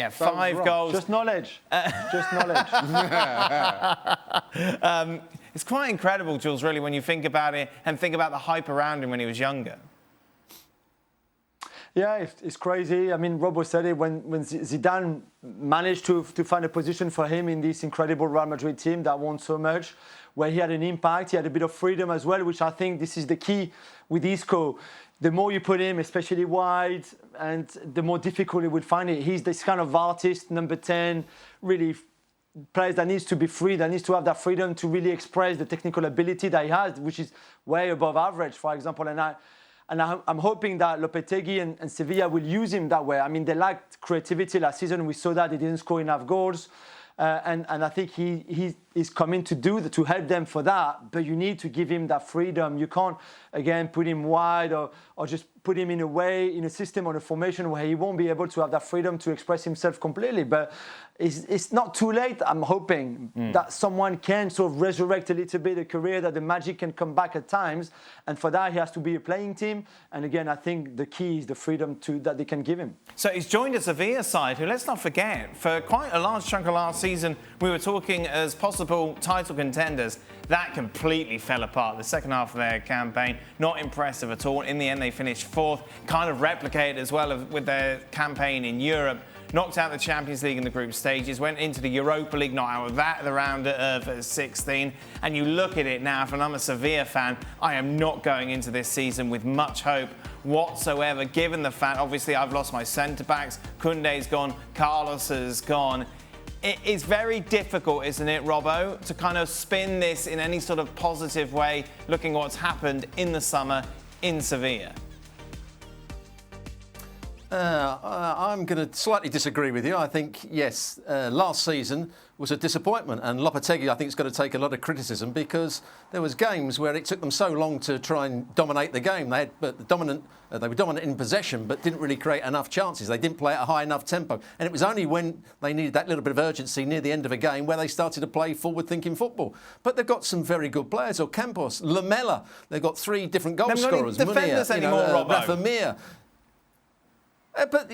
Yeah, 5 goals. Just knowledge. Just knowledge. It's quite incredible, Jules, really, when you think about it and think about the hype around him when he was younger. Yeah, it's crazy. I mean, Robbo said it when Zidane managed to find a position for him in this incredible Real Madrid team that won so much, where he had an impact, he had a bit of freedom as well, which I think this is the key with Isco. The more you put him, especially wide, and the more difficult he would find it. He's this kind of artist, number 10, really player that needs to be free, that needs to have that freedom to really express the technical ability that he has, which is way above average, for example. And I'm hoping that Lopetegui and Sevilla will use him that way. I mean, they lacked creativity last season. We saw that they didn't score enough goals. And I think he's coming to help them for that. But you need to give him that freedom. You can't, again, put him wide or just put him in a way, in a system or a formation where he won't be able to have that freedom to express himself completely. But it's not too late. I'm hoping that someone can sort of resurrect a little bit a career, that the magic can come back at times. And for that, he has to be a playing team. And again, I think the key is the freedom that they can give him. So he's joined a Sevilla side who, let's not forget, for quite a large chunk of last season, we were talking as possible title contenders. That completely fell apart. The second half of their campaign, not impressive at all. In the end, they finished 4th, kind of replicated as well with their campaign in Europe. Knocked out the Champions League in the group stages, went into the Europa League, not out of that, the round of 16. And you look at it now, if I'm a Sevilla fan, I am not going into this season with much hope whatsoever, given the fact, obviously, I've lost my centre-backs. Koundé's gone, Carlos has gone. It is very difficult, isn't it, Robbo, to kind of spin this in any sort of positive way, looking at what's happened in the summer in Sevilla? I'm going to slightly disagree with you. I think, yes, last season was a disappointment, and Lopetegui, I think, is going to take a lot of criticism because there was games where it took them so long to try and dominate the game. They were dominant in possession, but didn't really create enough chances. They didn't play at a high enough tempo, and it was only when they needed that little bit of urgency near the end of a game where they started to play forward-thinking football. But they've got some very good players. Ocampos, Lamela, they've got 3 different goal scorers. Defenders anymore, Robbo. Rafa Mir. But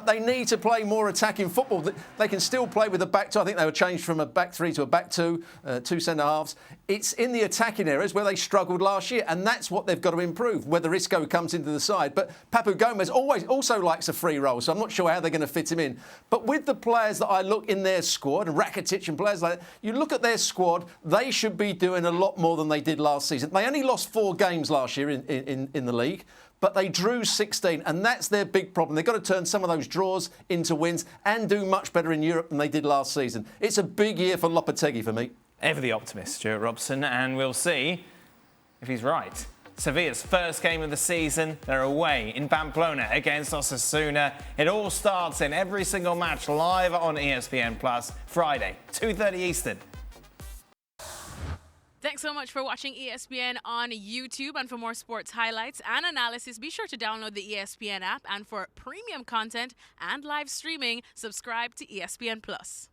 they need to play more attacking football. They can still play with a back 2. I think they were changed from a back 3 to a back 2, 2 centre-halves. It's in the attacking areas where they struggled last year, and that's what they've got to improve, whether Isco comes into the side. But Papu Gomez also likes a free role, so I'm not sure how they're going to fit him in. But with the players that I look in their squad, and Rakitic and players like that, you look at their squad, they should be doing a lot more than they did last season. They only lost 4 games last year in the league, but they drew 16, and that's their big problem. They've got to turn some of those draws into wins and do much better in Europe than they did last season. It's a big year for Lopetegui for me. Ever the optimist, Stuart Robson, and we'll see if he's right. Sevilla's first game of the season, they're away in Pamplona against Osasuna. It all starts in every single match live on ESPN Plus, Friday, 2:30 Eastern. Thanks so much for watching ESPN on YouTube. And for more sports highlights and analysis, be sure to download the ESPN app. And for premium content and live streaming, subscribe to ESPN Plus.